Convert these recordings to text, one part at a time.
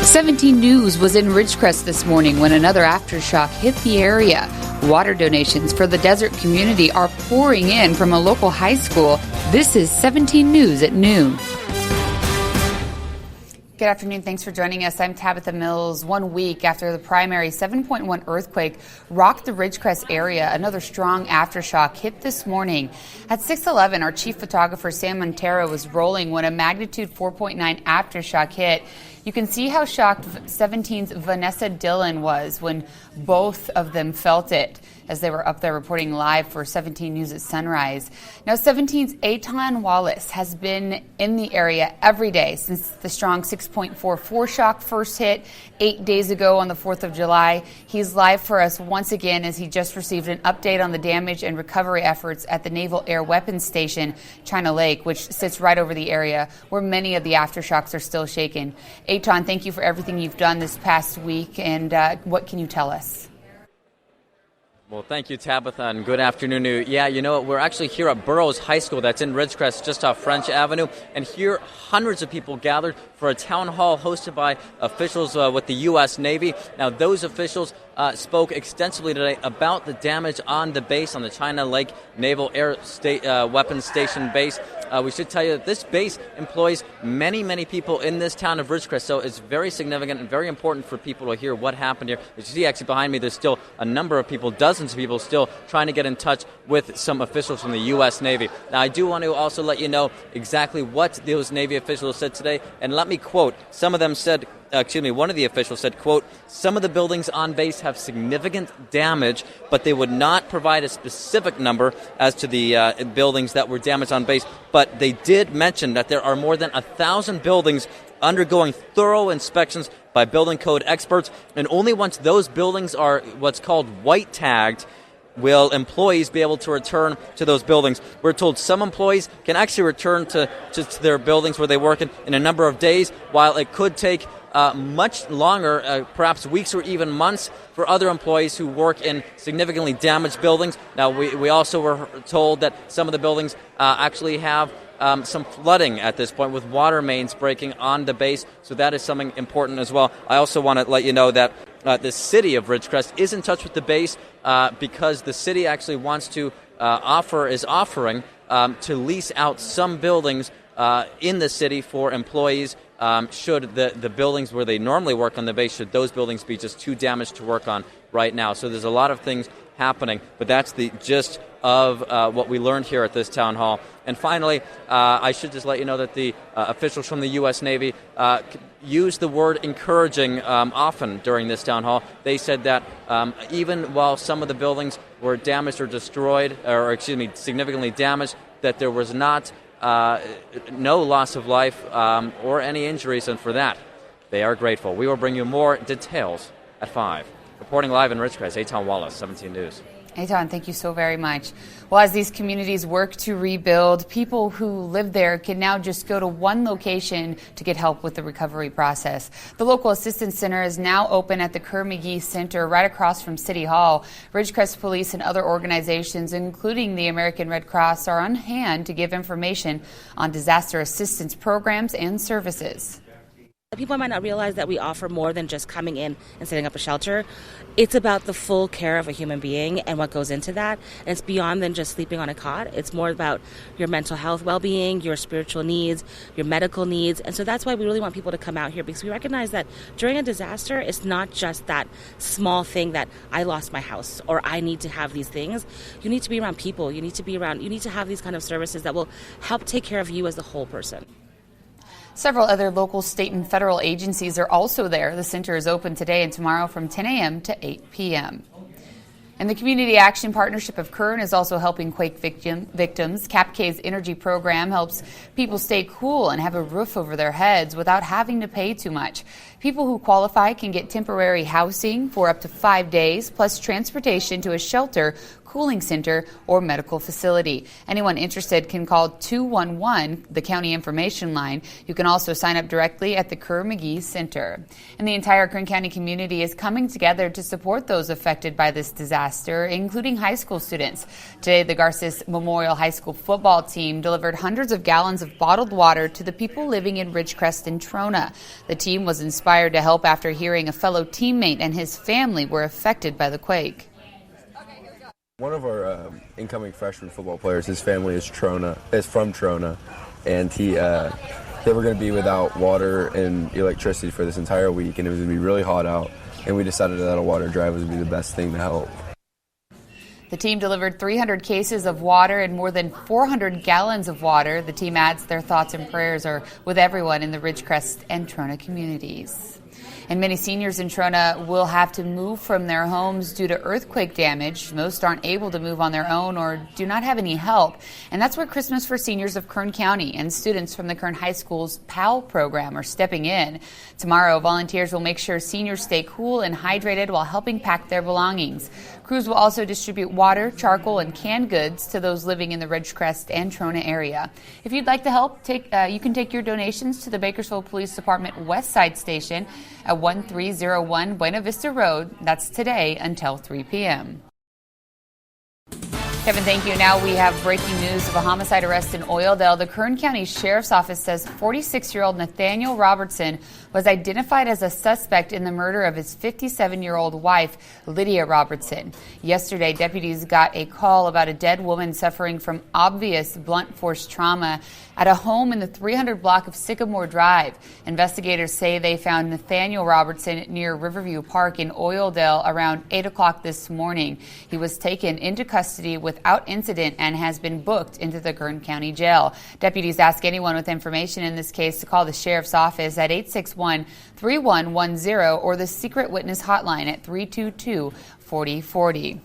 17 News was in Ridgecrest this morning when another aftershock hit the area. Water donations for the desert community are pouring in from a local high school. This is 17 News at noon. Good afternoon. Thanks for joining us. I'm Tabitha Mills. 1 week after the primary 7.1 earthquake rocked the Ridgecrest area, another strong aftershock hit this morning. At 6:11, our chief photographer Sam Montero was rolling when a magnitude 4.9 aftershock hit. You can see how shocked 17's Vanessa Dillon was when both of them felt it as they were up there reporting live for 17 News at sunrise. Now, 17's Eitan Wallace has been in the area every day since the strong 6.44 shock first hit 8 days ago on the 4th of July. He's live for us once again as he just received an update on the damage and recovery efforts at the Naval Air Weapons Station, China Lake, which sits right over the area where many of the aftershocks are still shaken. Eitan, thank you for everything you've done this past week, and what can you tell us? Well, thank you, Tabitha, and good afternoon. Yeah, you know what? We're actually here at Burroughs High School that's in Ridgecrest, just off French Avenue. And here, hundreds of people gathered for a town hall hosted by officials with the U.S. Navy. Now, those officials spoke extensively today about the damage on the base, on the China Lake Naval Air Weapons Station base. We should tell you that this base employs many, many people in this town of Ridgecrest, so it's very significant and very important for people to hear what happened here. As you see actually behind me, there's still a number of people, dozens of people still trying to get in touch with some officials from the U.S. Navy. Now, I do want to also let you know exactly what those Navy officials said today, and let me quote. Some of them said, one of the officials said, quote, "Some of the buildings on base have significant damage, but they would not provide a specific number as to the buildings that were damaged on base. But they did mention that there are more than 1,000 buildings undergoing thorough inspections by building code experts, and only once those buildings are what's called white tagged will employees be able to return to those buildings." We're told some employees can actually return to their buildings where they work in a number of days, while it could take much longer, perhaps weeks or even months, for other employees who work in significantly damaged buildings. Now, we also were told that some of the buildings actually have some flooding at this point, with water mains breaking on the base, so that is something important as well. I also want to let you know that the city of Ridgecrest is in touch with the base because the city actually wants to offering to lease out some buildings in the city for employees should the buildings where they normally work on the base, should those buildings be just too damaged to work on right now. So there's a lot of things happening, but that's the gist of what we learned here at this town hall. And finally, I should just let you know that the officials from the U.S. Navy used the word encouraging often during this town hall. They said that even while some of the buildings were damaged or destroyed, significantly damaged, that there was not no loss of life or any injuries, and for that, they are grateful. We will bring you more details at 5. Reporting live in Ridgecrest, Eitan Wallace, 17 News. Eitan, thank you so very much. Well, as these communities work to rebuild, people who live there can now just go to one location to get help with the recovery process. The local assistance center is now open at the Kerr-McGee Center right across from City Hall. Ridgecrest Police and other organizations, including the American Red Cross, are on hand to give information on disaster assistance programs and services. People might not realize that we offer more than just coming in and setting up a shelter. It's about the full care of a human being and what goes into that. And it's beyond than just sleeping on a cot. It's more about your mental health well-being, your spiritual needs, your medical needs. And so that's why we really want people to come out here, because we recognize that during a disaster, it's not just that small thing that I lost my house or I need to have these things. You need to be around people. You need to have these kind of services that will help take care of you as the whole person. Several other local, state, and federal agencies are also there. The center is open today and tomorrow from 10 a.m. to 8 p.m. And the Community Action Partnership of Kern is also helping quake victims. CapK's energy program helps people stay cool and have a roof over their heads without having to pay too much. People who qualify can get temporary housing for up to 5 days, plus transportation to a shelter cooling center, or medical facility. Anyone interested can call 211, the county information line. You can also sign up directly at the Kerr-McGee Center. And the entire Kern County community is coming together to support those affected by this disaster, including high school students. Today, the Garces Memorial High School football team delivered hundreds of gallons of bottled water to the people living in Ridgecrest and Trona. The team was inspired to help after hearing a fellow teammate and his family were affected by the quake. One of our incoming freshman football players, his family is from Trona, and they were going to be without water and electricity for this entire week, and it was going to be really hot out, and we decided that a water drive was going to be the best thing to help. The team delivered 300 cases of water and more than 400 gallons of water. The team adds their thoughts and prayers are with everyone in the Ridgecrest and Trona communities. And many seniors in Trona will have to move from their homes due to earthquake damage. Most aren't able to move on their own or do not have any help. And that's where Christmas for Seniors of Kern County and students from the Kern High School's PAL program are stepping in. Tomorrow, volunteers will make sure seniors stay cool and hydrated while helping pack their belongings. Crews will also distribute water, charcoal, and canned goods to those living in the Ridgecrest and Trona area. If you'd like to help, you can take your donations to the Bakersfield Police Department West Side Station at 1301 Buena Vista Road. That's today until 3 p.m. Kevin, thank you. Now we have breaking news of a homicide arrest in Oildale. The Kern County Sheriff's Office says 46-year-old Nathaniel Robertson was identified as a suspect in the murder of his 57-year-old wife, Lydia Robertson. Yesterday, deputies got a call about a dead woman suffering from obvious blunt force trauma at a home in the 300 block of Sycamore Drive. Investigators say they found Nathaniel Robertson near Riverview Park in Oildale around 8 o'clock this morning. He was taken into custody without incident and has been booked into the Kern County Jail. Deputies ask anyone with information in this case to call the Sheriff's Office at 861-3110 or the Secret Witness Hotline at 322-4040.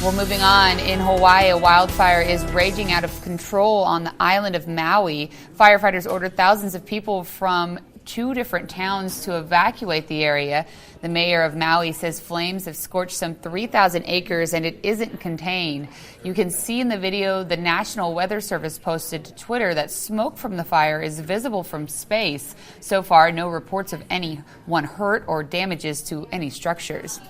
Well, moving on, in Hawaii, a wildfire is raging out of control on the island of Maui. Firefighters ordered thousands of people from 2 different towns to evacuate the area. The mayor of Maui says flames have scorched some 3,000 acres and it isn't contained. You can see in the video the National Weather Service posted to Twitter that smoke from the fire is visible from space. So far, no reports of anyone hurt or damages to any structures.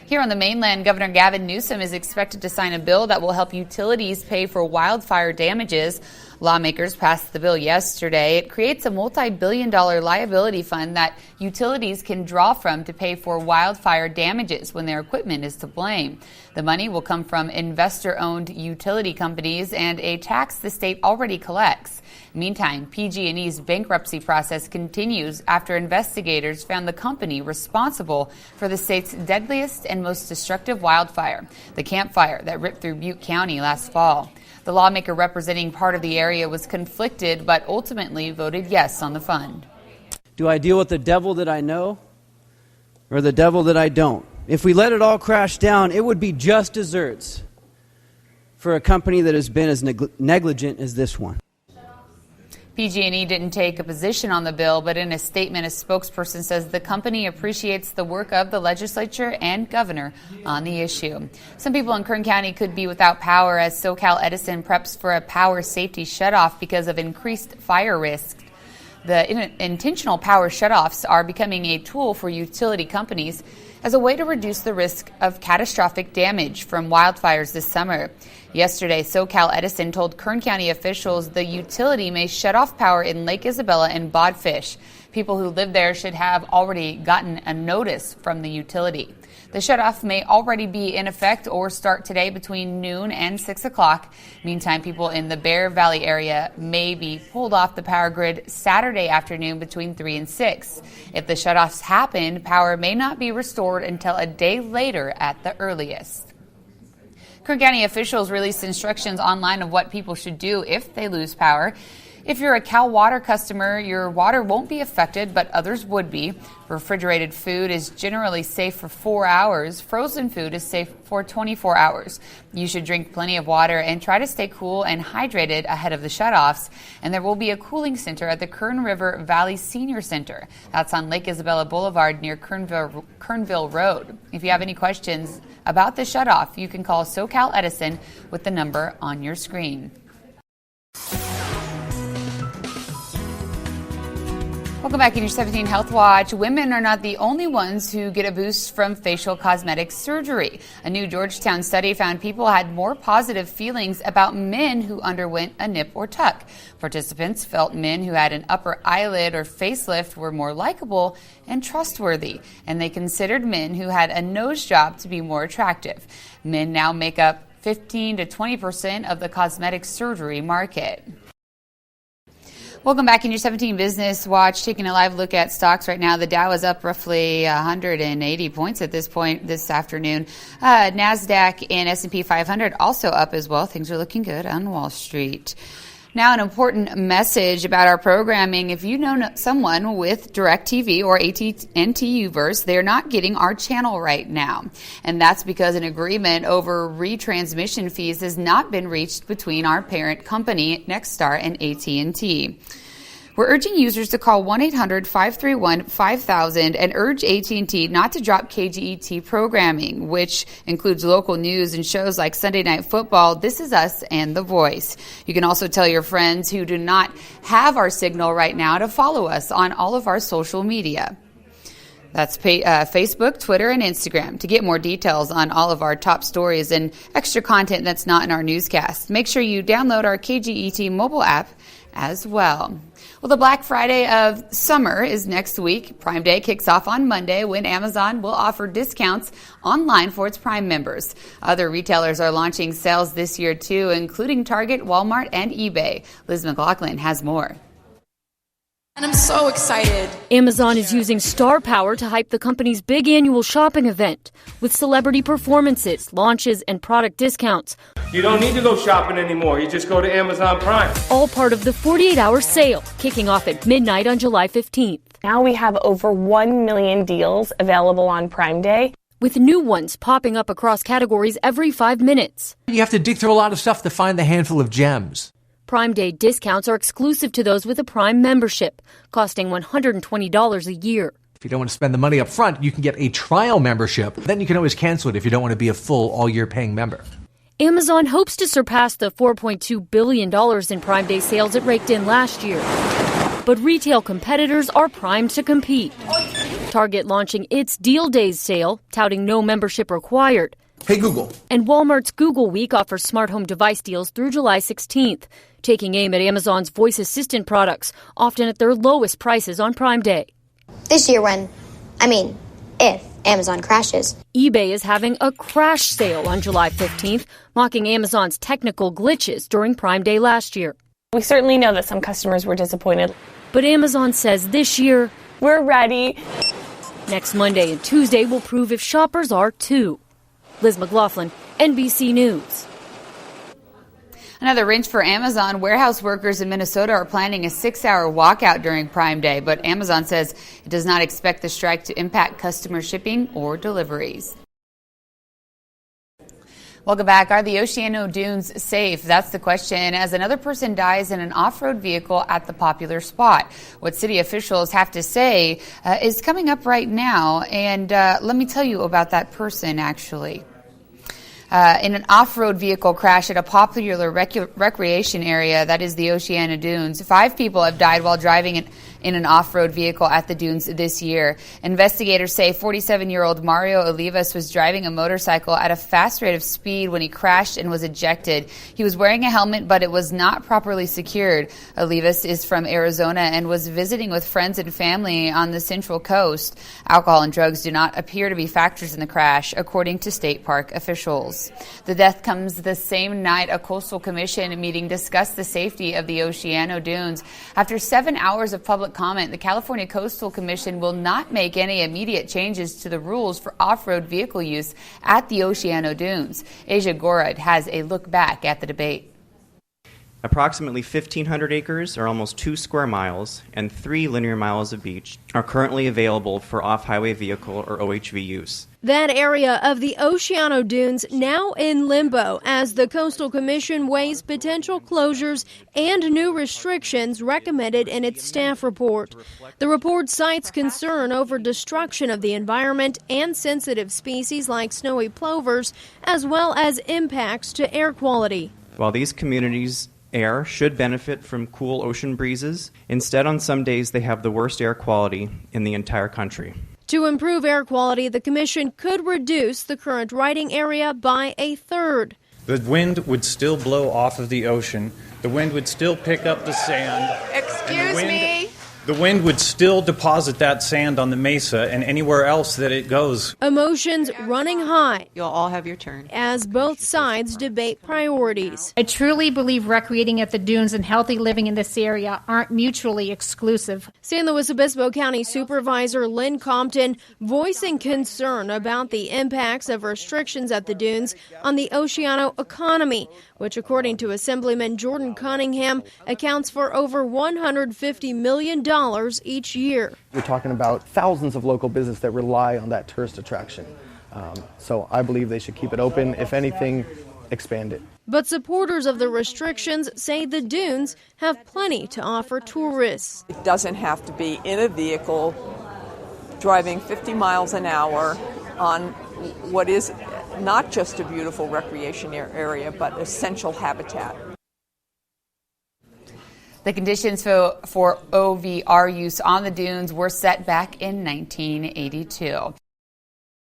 Here on the mainland, Governor Gavin Newsom is expected to sign a bill that will help utilities pay for wildfire damages. Lawmakers passed the bill yesterday. It creates a multi-billion-dollar liability fund that utilities can draw from to pay for wildfire damages when their equipment is to blame. The money will come from investor-owned utility companies and a tax the state already collects. Meantime, PG&E's bankruptcy process continues after investigators found the company responsible for the state's deadliest and most destructive wildfire, the Camp Fire that ripped through Butte County last fall. The lawmaker representing part of the area was conflicted, but ultimately voted yes on the fund. Do I deal with the devil that I know or the devil that I don't? If we let it all crash down, it would be just desserts for a company that has been as negligent as this one. PG&E didn't take a position on the bill, but in a statement, a spokesperson says the company appreciates the work of the legislature and governor on the issue. Some people in Kern County could be without power as SoCal Edison preps for a power safety shutoff because of increased fire risk. The intentional power shutoffs are becoming a tool for utility companies as a way to reduce the risk of catastrophic damage from wildfires this summer. Yesterday, SoCal Edison told Kern County officials the utility may shut off power in Lake Isabella and Bodfish. People who live there should have already gotten a notice from the utility. The shutoff may already be in effect or start today between noon and 6 o'clock. Meantime, people in the Bear Valley area may be pulled off the power grid Saturday afternoon between 3 and 6. If the shutoffs happen, power may not be restored until a day later at the earliest. Kern County officials released instructions online of what people should do if they lose power. If you're a Cal Water customer, your water won't be affected, but others would be. Refrigerated food is generally safe for 4 hours. Frozen food is safe for 24 hours. You should drink plenty of water and try to stay cool and hydrated ahead of the shutoffs. And there will be a cooling center at the Kern River Valley Senior Center. That's on Lake Isabella Boulevard near Kernville Road. If you have any questions about the shutoff, you can call SoCal Edison with the number on your screen. Welcome back in your 17 Health Watch. Women are not the only ones who get a boost from facial cosmetic surgery. A new Georgetown study found people had more positive feelings about men who underwent a nip or tuck. Participants felt men who had an upper eyelid or facelift were more likable and trustworthy, and they considered men who had a nose job to be more attractive. Men now make up 15 to 20% of the cosmetic surgery market. Welcome back in your 17 Business Watch. Taking a live look at stocks right now. The Dow is up roughly 180 points at this point this afternoon. NASDAQ and S&P 500 also up as well. Things are looking good on Wall Street. Now, an important message about our programming. If you know someone with DirecTV or AT&T Uverse, they're not getting our channel right now. And that's because an agreement over retransmission fees has not been reached between our parent company, Nexstar, and AT&T. We're urging users to call 1-800-531-5000 and urge AT&T not to drop KGET programming, which includes local news and shows like Sunday Night Football, This Is Us, and The Voice. You can also tell your friends who do not have our signal right now to follow us on all of our social media. That's Facebook, Twitter, and Instagram. To get more details on all of our top stories and extra content that's not in our newscast, make sure you download our KGET mobile app as well. Well, the Black Friday of summer is next week. Prime Day kicks off on Monday when Amazon will offer discounts online for its Prime members. Other retailers are launching sales this year too, including Target, Walmart, and eBay. Liz McLaughlin has more. And I'm so excited. Amazon is using star power to hype the company's big annual shopping event with celebrity performances, launches, and product discounts. You don't need to go shopping anymore. You just go to Amazon Prime. All part of the 48-hour sale, kicking off at midnight on July 15th. Now we have over 1 million deals available on Prime Day, with new ones popping up across categories every 5 minutes. You have to dig through a lot of stuff to find the handful of gems. Prime Day discounts are exclusive to those with a Prime membership, costing $120 a year. If you don't want to spend the money up front, you can get a trial membership. Then you can always cancel it if you don't want to be a full all-year paying member. Amazon hopes to surpass the $4.2 billion in Prime Day sales it raked in last year. But retail competitors are primed to compete. Target launching its Deal Days sale, touting no membership required. Hey, Google. And Walmart's Google Week offers smart home device deals through July 16th, taking aim at Amazon's voice assistant products, often at their lowest prices on Prime Day. This year if Amazon crashes. eBay is having a crash sale on July 15th, mocking Amazon's technical glitches during Prime Day last year. We certainly know that some customers were disappointed. But Amazon says this year, we're ready. Next Monday and Tuesday will prove if shoppers are too. Liz McLaughlin, NBC News. Another wrench for Amazon. Warehouse workers in Minnesota are planning a 6-hour walkout during Prime Day, but Amazon says it does not expect the strike to impact customer shipping or deliveries. Welcome back. Are the Oceano Dunes safe? That's the question, as another person dies in an off-road vehicle at the popular spot. What city officials have to say is coming up right now, and let me tell you about that person, actually. In an off-road vehicle crash at a popular recreation area, that is the Oceano Dunes. 5 people have died while driving in an off-road vehicle at the dunes this year. Investigators say 47-year-old Mario Olivas was driving a motorcycle at a fast rate of speed when he crashed and was ejected. He was wearing a helmet, but it was not properly secured. Olivas is from Arizona and was visiting with friends and family on the Central Coast. Alcohol and drugs do not appear to be factors in the crash, according to state park officials. The death comes the same night a coastal commission meeting discussed the safety of the Oceano Dunes. After 7 hours of public comment, the California Coastal Commission will not make any immediate changes to the rules for off-road vehicle use at the Oceano Dunes. Asia Gorad has a look back at the debate. Approximately 1,500 acres, or almost 2 square miles, and 3 linear miles of beach are currently available for off-highway vehicle or OHV use. That area of the Oceano Dunes now in limbo as the Coastal Commission weighs potential closures and new restrictions recommended in its staff report. The report cites concern over destruction of the environment and sensitive species like snowy plovers, as well as impacts to air quality. While these communities' air should benefit from cool ocean breezes, instead on some days they have the worst air quality in the entire country. To improve air quality, the Commission could reduce the current riding area by a third. The wind would still blow off of the ocean. The wind would still pick up the sand. Excuse me? The wind would still deposit that sand on the mesa and anywhere else that it goes. Emotions running high. You'll all have your turn. As both sides debate priorities. I truly believe recreating at the dunes and healthy living in this area aren't mutually exclusive. San Luis Obispo County Supervisor Lynn Compton voicing concern about the impacts of restrictions at the dunes on the Oceano economy, which according to Assemblyman Jordan Cunningham accounts for over $150 million each year. You're talking about thousands of local businesses that rely on that tourist attraction. So I believe they should keep it open. If anything, expand it. But supporters of the restrictions say the dunes have plenty to offer tourists. It doesn't have to be in a vehicle driving 50 miles an hour on what is not just a beautiful recreation area, but essential habitat. The conditions for OVR use on the dunes were set back in 1982.